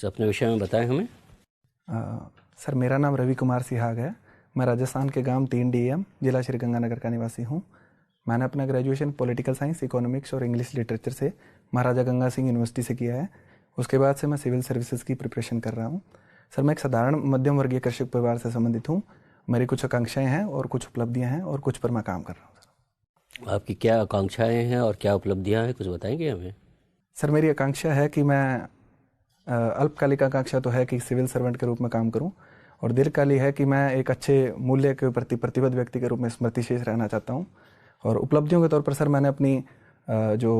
Sir अपने विषय में बताएं हमें। सर मेरा नाम रवि कुमार सिहाग है। मैं राजस्थान के गांव 3 DM जिला श्रीगंगानगर का निवासी हूं। मैंने अपना ग्रेजुएशन पॉलिटिकल साइंस, इकोनॉमिक्स और इंग्लिश लिटरेचर से महाराजा गंगा सिंह यूनिवर्सिटी से किया है। उसके बाद से मैं सिविल सर्विसेज की प्रिपरेशन कर रहा हूं। सर मैं एक साधारण मध्यम वर्गीय कृषक परिवार से संबंधित हूँ। मेरी कुछ आकांक्षाएँ हैं और कुछ उपलब्धियाँ हैं और कुछ पर मैं काम कर रहा हूँ। सर आपकी क्या आकांक्षाएं हैं और क्या उपलब्धियां हैं, कुछ बताएंगे हमें। सर मेरी आकांक्षा है कि मैं अल्पकालिक आकांक्षा तो है कि सिविल सर्वेंट के रूप में काम करूं, और दीर्घकाली है कि मैं एक अच्छे मूल्य के प्रति प्रतिबद्ध व्यक्ति के रूप में स्मृतिशेष रहना चाहता हूं। और उपलब्धियों के तौर पर सर मैंने अपनी जो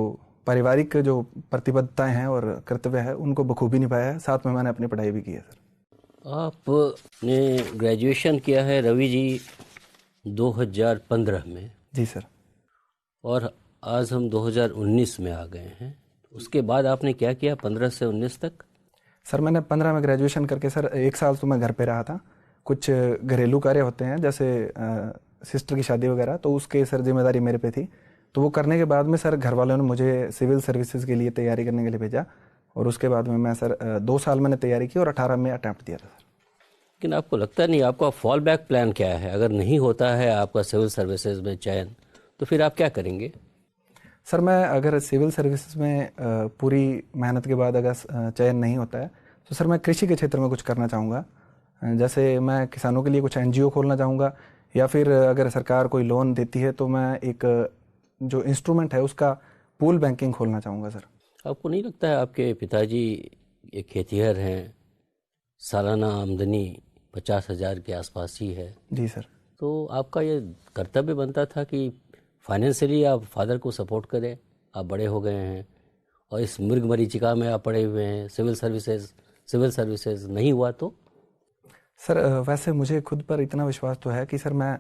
पारिवारिक जो प्रतिबद्धताएं हैं और कर्तव्य है उनको बखूबी निभाया है। साथ में मैंने अपनी पढ़ाई भी की है। सर आपने ग्रेजुएशन किया है रवि जी 2015 में। जी सर। और आज हम 2019 में आ गए हैं। उसके बाद आपने क्या किया 15 से 19 तक? सर मैंने 15 में ग्रेजुएशन करके सर 1 साल तो मैं घर पे रहा था। कुछ घरेलू कार्य होते हैं जैसे सिस्टर की शादी वगैरह, तो उसके सर जिम्मेदारी मेरे पे थी। तो वो करने के बाद में सर घर वालों ने मुझे सिविल सर्विसेज के लिए तैयारी करने के लिए भेजा, और उसके बाद में मैं सर 2 साल मैंने तैयारी की और 18 में अटैम्प्ट दिया था। सर लेकिन आपको लगता नहीं, आपका फॉल बैक प्लान क्या है? अगर नहीं होता है आपका सिविल सर्विसेज में चयन, तो फिर आप क्या करेंगे? सर मैं अगर सिविल सर्विसेज में पूरी मेहनत के बाद अगर चयन नहीं होता है तो सर मैं कृषि के क्षेत्र में कुछ करना चाहूँगा। जैसे मैं किसानों के लिए कुछ NGO खोलना चाहूँगा, या फिर अगर सरकार कोई लोन देती है तो मैं एक जो इंस्ट्रूमेंट है उसका पूल बैंकिंग खोलना चाहूँगा। सर आपको नहीं लगता है आपके पिताजी एक खेतिहर हैं, सालाना आमदनी 50,000 के आसपास ही है? जी सर। तो आपका ये कर्तव्य बनता था कि फाइनेंशियली आप फादर को सपोर्ट करें। आप बड़े हो गए हैं और इस मृग मरीचिका में आप पड़े हुए हैं। सिविल सर्विसेज नहीं हुआ तो? सर वैसे मुझे खुद पर इतना विश्वास तो है कि सर मैं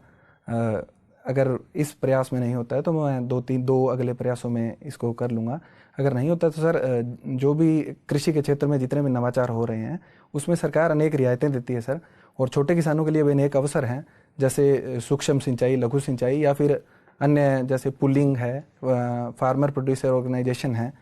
अगर इस प्रयास में नहीं होता है तो मैं 2 अगले प्रयासों में इसको कर लूँगा। अगर नहीं होता तो सर जो भी कृषि के क्षेत्र में जितने भी नवाचार हो रहे हैं उसमें सरकार अनेक रियायतें देती है सर, और छोटे किसानों के लिए भी अनेक अवसर हैं, जैसे सूक्ष्म सिंचाई, लघु सिंचाई, या फिर अन्य जैसे पुलिंग है, फार्मर प्रोड्यूसर ऑर्गेनाइजेशन है।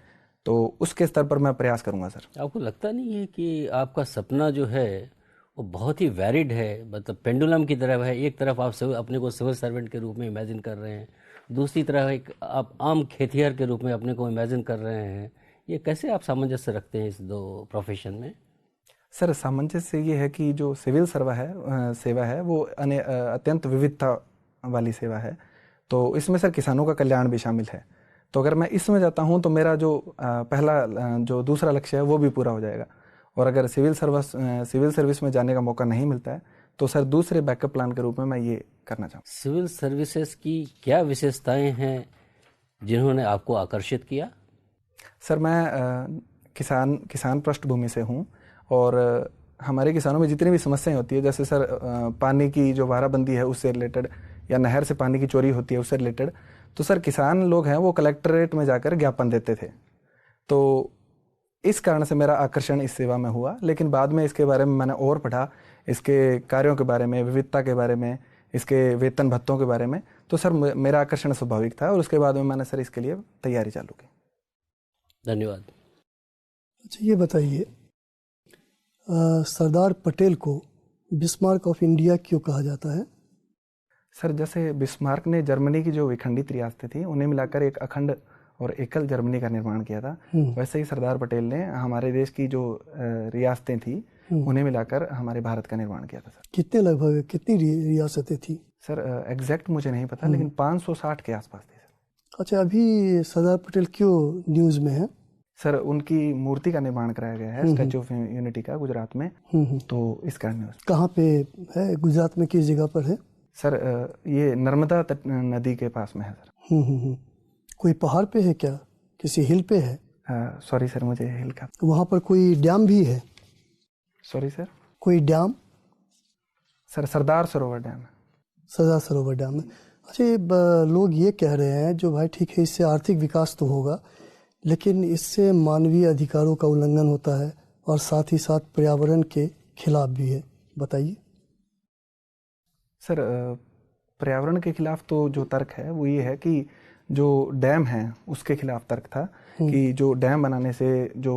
तो उसके स्तर पर मैं प्रयास करूँगा। सर आपको लगता नहीं है कि आपका सपना जो है वो बहुत ही वैरिड है, मतलब पेंडुलम की तरह है? एक तरफ आप अपने को सिविल सर्वेंट के रूप में इमेजिन कर रहे हैं, दूसरी तरफ एक आप आम खेतिहर के रूप में अपने को इमेजिन कर रहे हैं। ये कैसे आप सामंजस्य रखते हैं इस 2 प्रोफेशन में? सर सामंजस्य ये है कि जो सिविल सेवा है वो अत्यंत विविधता वाली सेवा है। तो इसमें सर किसानों का कल्याण भी शामिल है। तो अगर मैं इसमें जाता हूँ तो मेरा जो जो दूसरा लक्ष्य है वो भी पूरा हो जाएगा। और अगर सिविल सर्विस में जाने का मौका नहीं मिलता है तो सर दूसरे बैकअप प्लान के रूप में मैं ये करना चाहूँ। सिविल सर्विसेज की क्या विशेषताएं हैं जिन्होंने आपको आकर्षित किया? सर मैं किसान पृष्ठभूमि से हूँ, और हमारे किसानों में जितनी भी समस्याएं होती है, जैसे सर पानी की जो वाराबंदी है उससे रिलेटेड, या नहर से पानी की चोरी होती है उससे रिलेटेड, तो सर किसान लोग हैं वो कलेक्ट्रेट में जाकर ज्ञापन देते थे। तो इस कारण से मेरा आकर्षण इस सेवा में हुआ। लेकिन बाद में इसके बारे में मैंने और पढ़ा, इसके कार्यों के बारे में, विविधता के बारे में, इसके वेतन भत्तों के बारे में, तो सर मेरा आकर्षण स्वाभाविक था, और उसके बाद में मैंने सर इसके लिए तैयारी चालू की। धन्यवाद। अच्छा ये बताइए, सरदार पटेल को बिस्मार्क ऑफ इंडिया क्यों कहा जाता है? सर जैसे बिस्मार्क ने जर्मनी की जो विखंडित रियासतें थी उन्हें मिलाकर एक अखंड और एकल जर्मनी का निर्माण किया था, वैसे ही सरदार पटेल ने हमारे देश की जो रियासतें थी उन्हें मिलाकर हमारे भारत का निर्माण किया था। सर लगभग कितनी रियासतें थी? सर एग्जैक्ट मुझे नहीं पता, लेकिन 560 के आसपास थी। सर अच्छा, अभी सरदार पटेल क्यों न्यूज में है? सर उनकी मूर्ति का निर्माण कराया गया है स्टैचू ऑफ यूनिटी का गुजरात में, तो इस कारण। कहाँ पे है? गुजरात में किस जगह पर है? सर ये नर्मदा नदी के पास में है। सर कोई पहाड़ पे है क्या? किसी हिल पे है? सॉरी सर, मुझे हिल का। वहाँ पर कोई डैम भी है? सॉरी सर, कोई dam? Sir Sardar Sarovar dam. Sardar Sarovar dam है। अच्छा, लोग ये कह रहे हैं जो भाई ठीक है, इससे आर्थिक विकास तो होगा, लेकिन इससे मानवीय अधिकारों का उल्लंघन होता है और साथ ही साथ पर्यावरण के खिलाफ भी है। बताइए। सर पर्यावरण के खिलाफ तो जो तर्क है वो ये है कि जो डैम है उसके खिलाफ तर्क था कि जो डैम बनाने से जो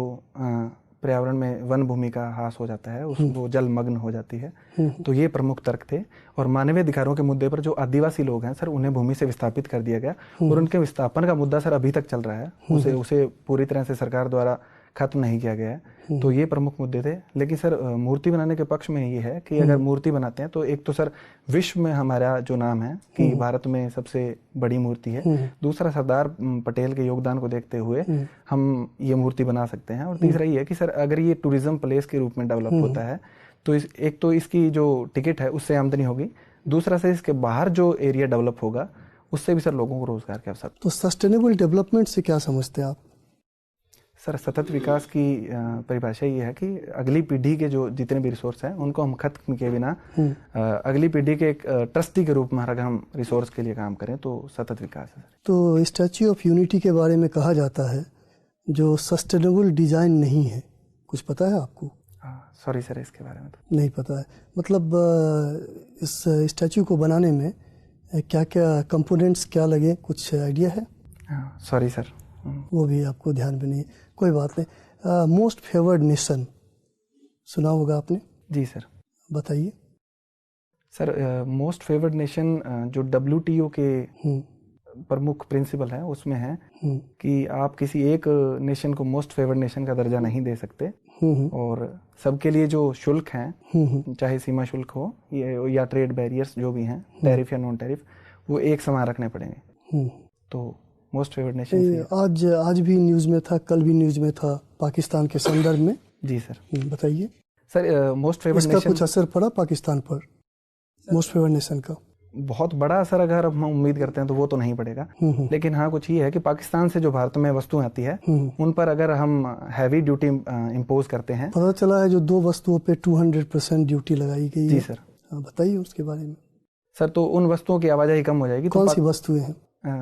पर्यावरण में वन भूमि का ह्रास हो जाता है, वो जलमग्न हो जाती है। तो ये प्रमुख तर्क थे। और मानवीय अधिकारों के मुद्दे पर जो आदिवासी लोग हैं सर, उन्हें भूमि से विस्थापित कर दिया गया और उनके विस्थापन का मुद्दा सर अभी तक चल रहा है, उसे पूरी तरह से सरकार द्वारा खत्म नहीं किया गया है। तो ये प्रमुख मुद्दे थे। लेकिन सर मूर्ति बनाने के पक्ष में ये है कि अगर मूर्ति बनाते हैं तो एक तो सर विश्व में हमारा जो नाम है कि भारत में सबसे बड़ी मूर्ति है, दूसरा सरदार पटेल के योगदान को देखते हुए हम ये मूर्ति बना सकते हैं, और तीसरा ये है कि सर अगर ये टूरिज्म प्लेस के रूप में डेवलप होता है तो एक तो इसकी जो टिकट है उससे आमदनी होगी, दूसरा से इसके बाहर जो एरिया डेवलप होगा उससे भी सर लोगों को रोजगार के अवसर। तो सस्टेनेबल डेवलपमेंट से क्या समझते हैं आप? सर सतत विकास की परिभाषा ये है कि अगली पीढ़ी के जो जितने भी रिसोर्स हैं उनको हम खत्म किए बिना अगली पीढ़ी के एक ट्रस्टी के रूप में अगर हम रिसोर्स के लिए काम करें तो सतत विकास है। तो स्टैच्यू ऑफ यूनिटी के बारे में कहा जाता है जो सस्टेनेबल डिजाइन नहीं है, कुछ पता है आपको? सॉरी सर, इसके बारे में तो नहीं पता है। मतलब इस स्टैच्यू को बनाने में क्या क्या कंपोनेंट्स क्या लगे, कुछ आइडिया है? सॉरी सर, वो भी आपको ध्यान में नहीं है, कोई बात नहीं। मोस्ट फेवर्ड नेशन सुना होगा आपने? जी सर, बताइए। सर मोस्ट फेवर्ड नेशन जो WTO के प्रमुख प्रिंसिपल है उसमें है कि आप किसी एक नेशन को मोस्ट फेवर्ड नेशन का दर्जा नहीं दे सकते, और सबके लिए जो शुल्क हैं, चाहे सीमा शुल्क हो या ट्रेड बैरियर्स जो भी हैं, टैरिफ या नॉन टैरिफ, वो एक समान रखने पड़ेंगे। तो मोस्ट फेवर्ड नेशन आज भी न्यूज़ में था, कल भी न्यूज़ में था, पाकिस्तान के संदर्भ में। जी सर, बताइए सर। मोस्ट फेवर्ड नेशन, इसका कुछ असर पड़ा पाकिस्तान पर मोस्ट फेवर्ड नेशन का? बहुत बड़ा असर अगर हम उम्मीद करते हैं तो वो तो नहीं पड़ेगा, लेकिन हाँ कुछ ये है कि पाकिस्तान से जो भारत में वस्तुएं आती है उन पर अगर हम हैवी ड्यूटी इम्पोज करते हैं। पता चला है जो 2 वस्तुओं पे 200% ड्यूटी लगाई गई है। जी सर। बताइए उसके बारे में। सर तो उन वस्तुओं की आवाजाही कम हो जाएगी। कौन सी वस्तुएं हैं?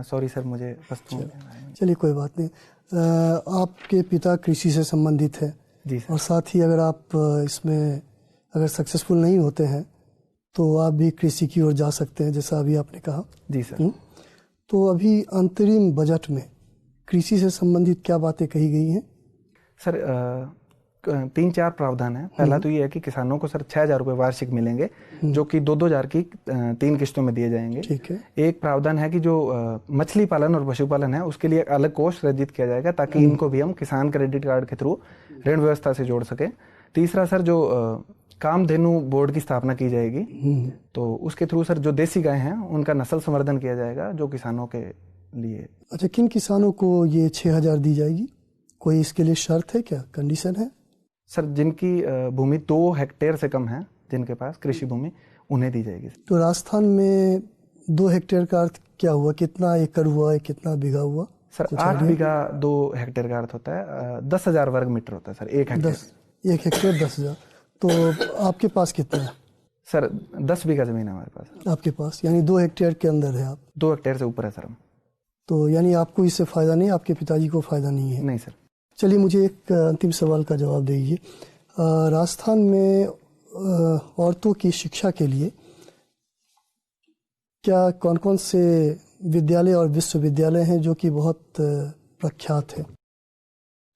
सॉरी सर, मुझे वस्तुओं, चलिए कोई बात नहीं। आपके पिता कृषि से संबंधित है। जी सर। और साथ ही अगर आप इसमें अगर सक्सेसफुल नहीं होते हैं तो आप भी कृषि की ओर जा सकते हैं, जैसा अभी आपने कहा। जी सर। तो अभी अंतरिम बजट में कृषि से संबंधित क्या बातें कही गई हैं? सर 3-4 प्रावधान है। पहला तो ये है कि किसानों को सर 6,000 रुपये वार्षिक मिलेंगे, जो कि 2-2 हज़ार की 3 किस्तों में दिए जाएंगे। ठीक है। एक प्रावधान है कि जो मछली पालन और पशुपालन है उसके लिए अलग कोष सृजित किया जाएगा ताकि इनको भी हम किसान क्रेडिट कार्ड के थ्रू ऋण व्यवस्था से जोड़ सके। तीसरा सर जो कामधेनु बोर्ड की स्थापना की जाएगी, तो उसके थ्रू सर जो देसी गाय हैं उनका नस्ल संवर्धन किया जाएगा जो किसानों के लिए। अच्छा, किन किसानों को ये 6,000 दी जाएगी? कोई इसके लिए शर्त है क्या, कंडीशन है? सर जिनकी भूमि 2 हेक्टेयर से कम है, जिनके पास कृषि भूमि, उन्हें दी जाएगी। तो राजस्थान में 2 हेक्टेयर का अर्थ क्या हुआ? कितना एकड़ हुआ है, कितना बीघा हुआ? सर 8 बीघा 2 हेक्टेयर का अर्थ होता है 10,000 वर्ग मीटर होता है सर, 1 हेक्टेयर। 1 हेक्टेयर 10,000। तो आपके पास कितना है? सर 10 बीघा जमीन है हमारे पास। आपके पास यानी 2 हेक्टेयर के अंदर है आप? 2 हेक्टेयर से ऊपर है सर हम। तो यानी आपको इससे फायदा नहीं, आपके पिताजी को फायदा नहीं है? नहीं सर। चलिए मुझे एक अंतिम सवाल का जवाब दीजिए। राजस्थान में औरतों की शिक्षा के लिए क्या कौन कौन से विद्यालय और विश्वविद्यालय हैं जो कि बहुत प्रख्यात है?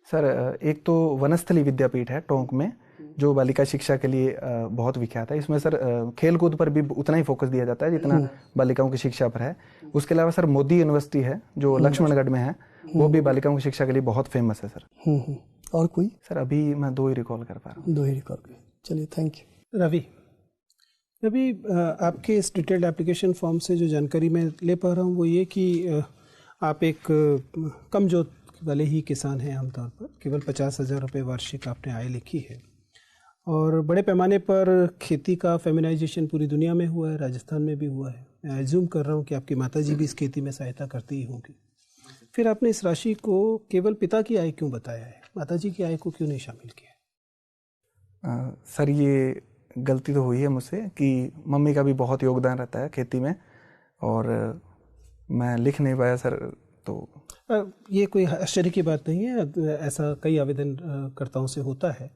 सर एक तो वनस्थली विद्यापीठ है टोंक में, जो बालिका शिक्षा के लिए बहुत विख्यात है। इसमें सर खेल कूद पर भी उतना ही फोकस दिया जाता है जितना बालिकाओं की शिक्षा पर है। उसके अलावा सर मोदी यूनिवर्सिटी है जो लक्ष्मणगढ़ में है, वो भी बालिकाओं की शिक्षा के लिए बहुत फेमस है सर। और कोई? सर अभी मैं 2 ही रिकॉल कर पा रहा हूँ। 2 ही रिकॉल कर। चलिए, थैंक यू। रवि, अभी आपके इस डिटेल्ड एप्लीकेशन फॉर्म से जो जानकारी मैं ले पा रहा हूँ वो ये कि आप एक कम जोत वाले ही किसान हैं आमतौर पर, केवल 50,000 रुपये वार्षिक आपने आय लिखी है, और बड़े पैमाने पर खेती का फेमिनाइजेशन पूरी दुनिया में हुआ है, राजस्थान में भी हुआ है। मैं एज्यूम कर रहा हूँ कि आपकी माताजी भी इस खेती में सहायता करती ही होंगी। फिर आपने इस राशि को केवल पिता की आय क्यों बताया है, माताजी की आय को क्यों नहीं शामिल किया? सर ये गलती तो हुई है मुझसे कि मम्मी का भी बहुत योगदान रहता है खेती में, और मैं लिख नहीं पाया सर। तो ये कोई आश्चर्य की बात नहीं है, ऐसा कई आवेदनकर्ताओं से होता है।